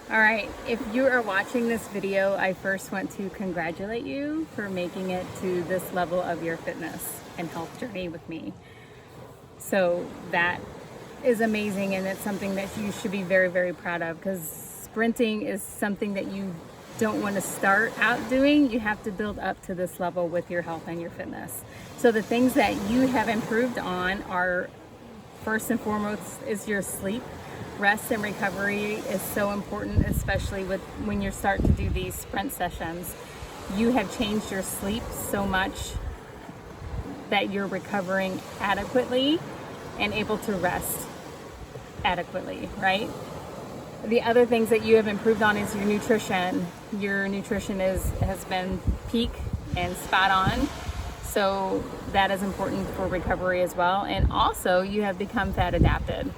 All right, if you are watching this video, I first want to congratulate you for making it to this level of your fitness and health journey with me. So that is amazing, and it's something that you should be very, very proud of, because sprinting is something that you don't want to start out doing. You have to build up to this level with your health and your fitness. So the things that you have improved on are, first and foremost, is your sleep. Rest and recovery is so important, especially when you start to do these sprint sessions. You have changed your sleep so much that you're recovering adequately and able to rest adequately, right? The other things that you have improved on is your nutrition. Your nutrition has been peak and spot on. So that is important for recovery as well. And also, you have become fat adapted.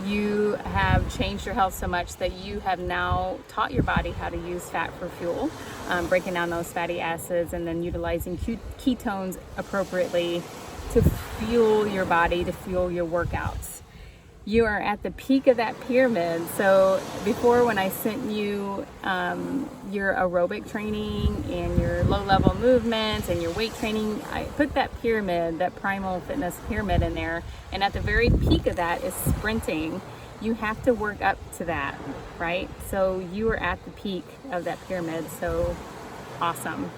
You have changed your health so much that you have now taught your body how to use fat for fuel, breaking down those fatty acids and then utilizing ketones appropriately to fuel your body, to fuel your workouts. You are at the peak of that pyramid. So before, when I sent you your aerobic training and your low-level movements and your weight training, I put that pyramid, that primal fitness pyramid in there. And at the very peak of that is sprinting. You have to work up to that, right? So you are at the peak of that pyramid. So awesome.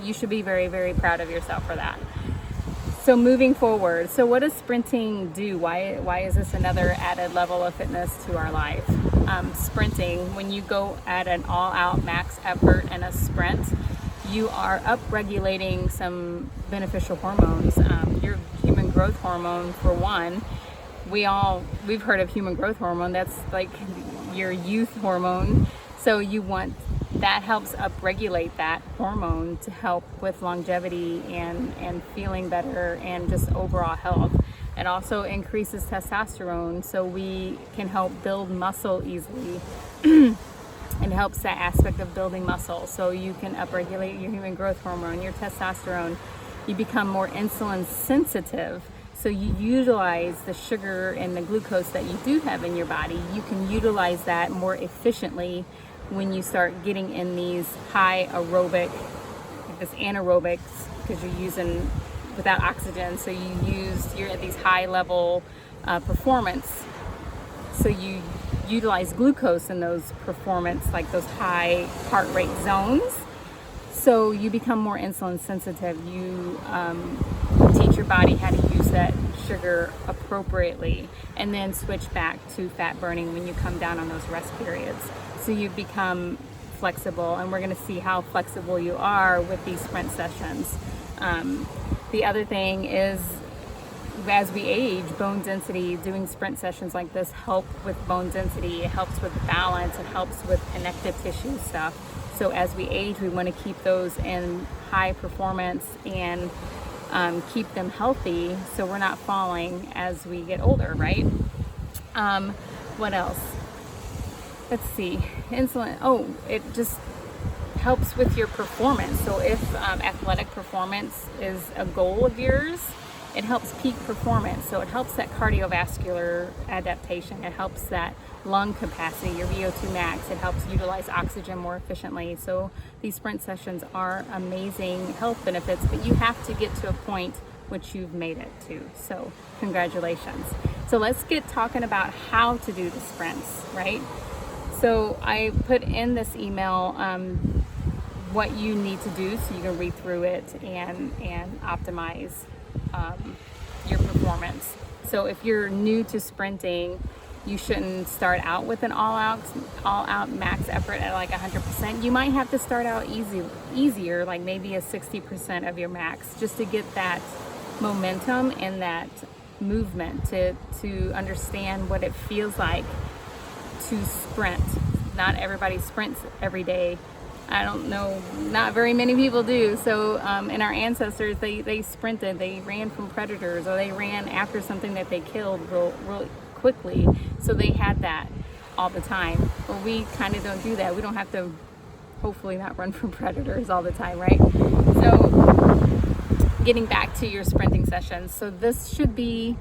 You should be very, very proud of yourself for that. So moving forward, so what does sprinting do? Why is this another added level of fitness to our life? Sprinting, when you go at an all-out max effort in a sprint, you are up-regulating some beneficial hormones. Your human growth hormone, for one, we've heard of human growth hormone. That's like your youth hormone. So that helps upregulate that hormone to help with longevity and feeling better and just overall health. It also increases testosterone, so we can help build muscle easily. It helps that aspect of building muscle. So you can upregulate your human growth hormone, your testosterone. You become more insulin sensitive. So you utilize the sugar and the glucose that you do have in your body. You can utilize that more efficiently when you start getting in these high aerobic, this anaerobics, because you're using without oxygen. So you're at these high level performance. So you utilize glucose in those performance, like those high heart rate zones. So you become more insulin sensitive. You teach your body how to use that sugar appropriately, and then switch back to fat burning when you come down on those rest periods. So you become flexible, and we're going to see how flexible you are with these sprint sessions. The other thing is, as we age, bone density, doing sprint sessions like this help with bone density. It helps with balance. It helps with connective tissue stuff. So as we age, we want to keep those in high performance and keep them healthy, so we're not falling as we get older, right? What else? Let's see. Insulin. Oh, it just helps with your performance. So if athletic performance is a goal of yours, it helps peak performance. So it helps that cardiovascular adaptation. It helps that lung capacity, your VO2 max. It helps utilize oxygen more efficiently. So these sprint sessions are amazing health benefits, but you have to get to a point which you've made it to. So congratulations. So let's get talking about how to do the sprints, right? So I put in this email what you need to do so you can read through it and optimize your performance. So if you're new to sprinting, you shouldn't start out with an all-out max effort at like 100%. You might have to start out easier, like maybe a 60% of your max, just to get that momentum and that movement to understand what it feels like to sprint. Not everybody sprints every day. I don't know, not very many people do. So and our ancestors, they sprinted, they ran from predators, or they ran after something that they killed real quickly. So they had that all the time. But we kind of don't do that. We don't have to, hopefully, not run from predators all the time, right? So getting back to your sprinting sessions. So this should be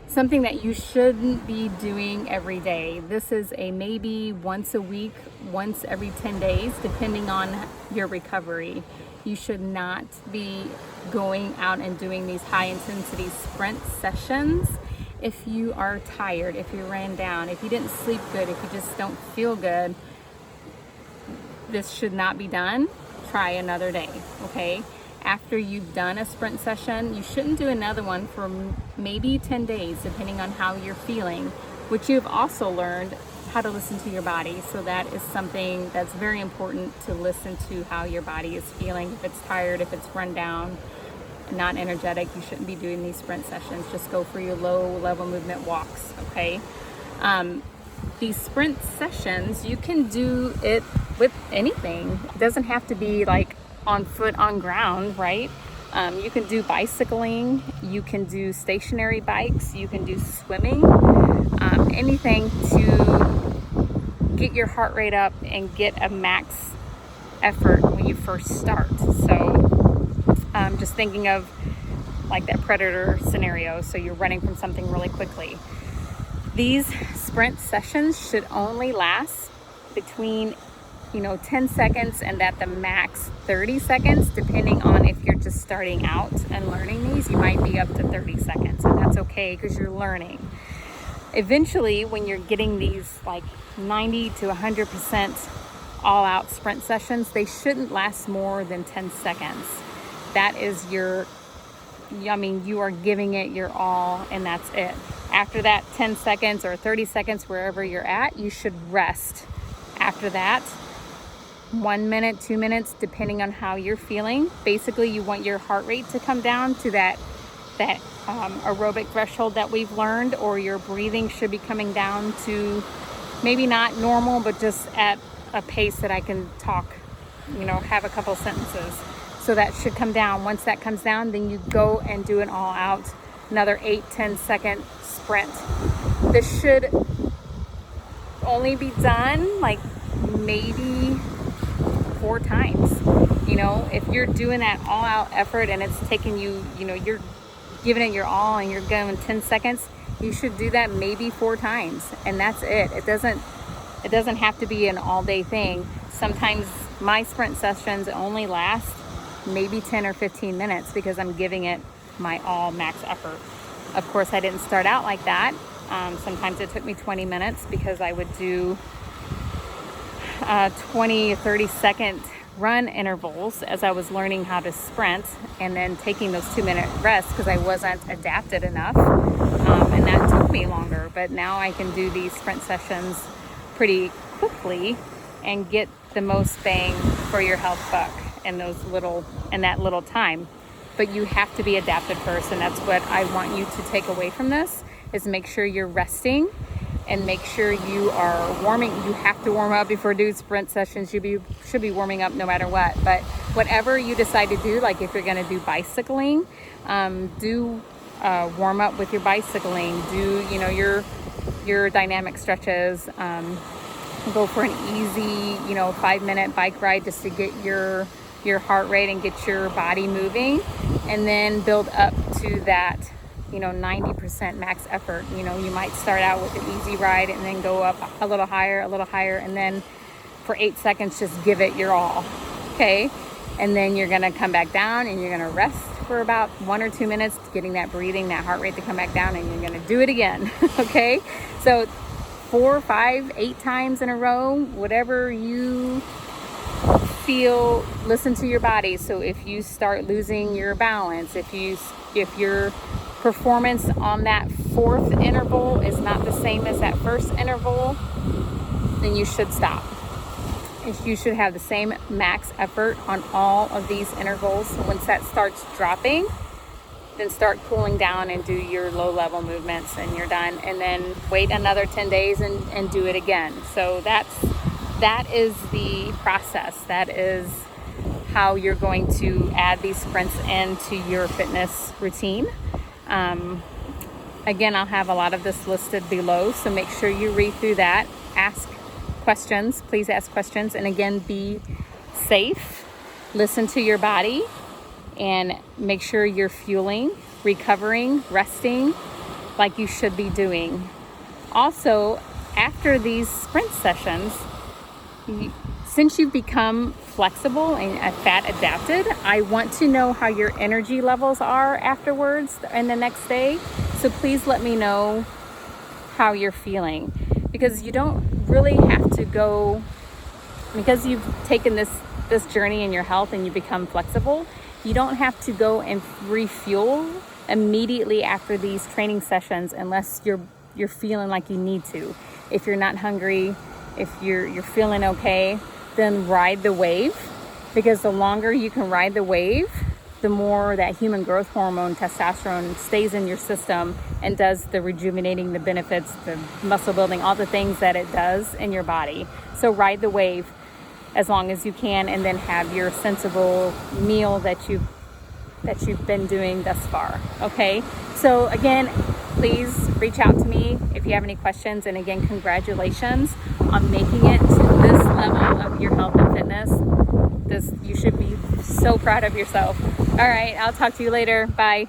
something that you shouldn't be doing every day. This is a maybe once a week, once every 10 days, depending on your recovery. You should not be going out and doing these high intensity sprint sessions if you are tired, if you ran down, if you didn't sleep good, if you just don't feel good. This should not be done. Try another day, okay? After you've done a sprint session, you shouldn't do another one for maybe 10 days, depending on how you're feeling, which you've also learned how to listen to your body. So that is something that's very important, to listen to how your body is feeling. If it's tired, if it's run down, not energetic, you shouldn't be doing these sprint sessions. Just go for your low level movement walks, okay? These sprint sessions, you can do it with anything. It doesn't have to be like on foot, on ground, right? You can do bicycling, you can do stationary bikes, you can do swimming, anything to get your heart rate up and get a max effort when you first start. So just thinking of like that predator scenario, so you're running from something really quickly. These sprint sessions should only last between 10 seconds and at the max 30 seconds, depending on if you're just starting out and learning these. You might be up to 30 seconds, and that's okay because you're learning. Eventually, when you're getting these like 90 to 100% all out sprint sessions, they shouldn't last more than 10 seconds. That is you are giving it your all, and that's it. After that 10 seconds or 30 seconds, wherever you're at, you should rest. After that, 1 minute, 2 minutes, depending on how you're feeling. Basically, you want your heart rate to come down to that aerobic threshold that we've learned, or your breathing should be coming down to maybe not normal, but just at a pace that I can talk, have a couple sentences. So that should come down. Once that comes down, then you go and do an all out, another 8-10 second sprint. This should only be done like maybe 4 times. If you're doing that all out effort and it's taking you, you're giving it your all and you're going 10 seconds, you should do that maybe 4 times, and that's it. It doesn't have to be an all day thing. Sometimes my sprint sessions only last maybe 10 or 15 minutes because I'm giving it my all max effort. Of course, I didn't start out like that. Sometimes it took me 20 minutes because I would do 20 or 30 second run intervals as I was learning how to sprint, and then taking those 2-minute rests because I wasn't adapted enough, and that took me longer. But now I can do these sprint sessions pretty quickly and get the most bang for your health buck in that little time. But you have to be adapted first, and that's what I want you to take away from this, is make sure you're resting and make sure you are warming. You have to warm up before doing sprint sessions. You should be warming up no matter what. But whatever you decide to do, like if you're going to do bicycling, do warm up with your bicycling. Do your dynamic stretches. Go for an easy 5-minute bike ride just to get your heart rate and get your body moving, and then build up to that 90% max effort. You might start out with an easy ride and then go up a little higher, and then for 8 seconds just give it your all, okay? And then you're gonna come back down and you're gonna rest for about 1 or 2 minutes, getting that breathing, that heart rate to come back down, and you're gonna do it again. Okay, so 4, 5, 8 times in a row, whatever you feel. Listen to your body. So if you start losing your balance, if your performance on that 4th interval is not the same as that 1st interval, then you should stop. You should have the same max effort on all of these intervals. Once that starts dropping, then start cooling down and do your low level movements, and you're done. And then wait another 10 days and do it again. So that is the process. That is how you're going to add these sprints into your fitness routine. Again, I'll have a lot of this listed below, so make sure you read through that. Ask questions. Please ask questions. And again, be safe. Listen to your body, and make sure you're fueling, recovering, resting, like you should be doing. Also, after these sprint sessions, since you've become flexible and fat adapted, I want to know how your energy levels are afterwards and the next day. So please let me know how you're feeling, because you don't really have to go, because you've taken this journey in your health and you become flexible, you don't have to go and refuel immediately after these training sessions unless you're feeling like you need to. If you're not hungry, if you're feeling okay, then ride the wave, because the longer you can ride the wave, the more that human growth hormone, testosterone, stays in your system and does the rejuvenating, the benefits, the muscle building, all the things that it does in your body. So ride the wave as long as you can, and then have your sensible meal that you've been doing thus far. Okay, so again, please reach out to me if you have any questions. And again, congratulations on making it to this level of your health and fitness. You should be so proud of yourself. All right, I'll talk to you later. Bye.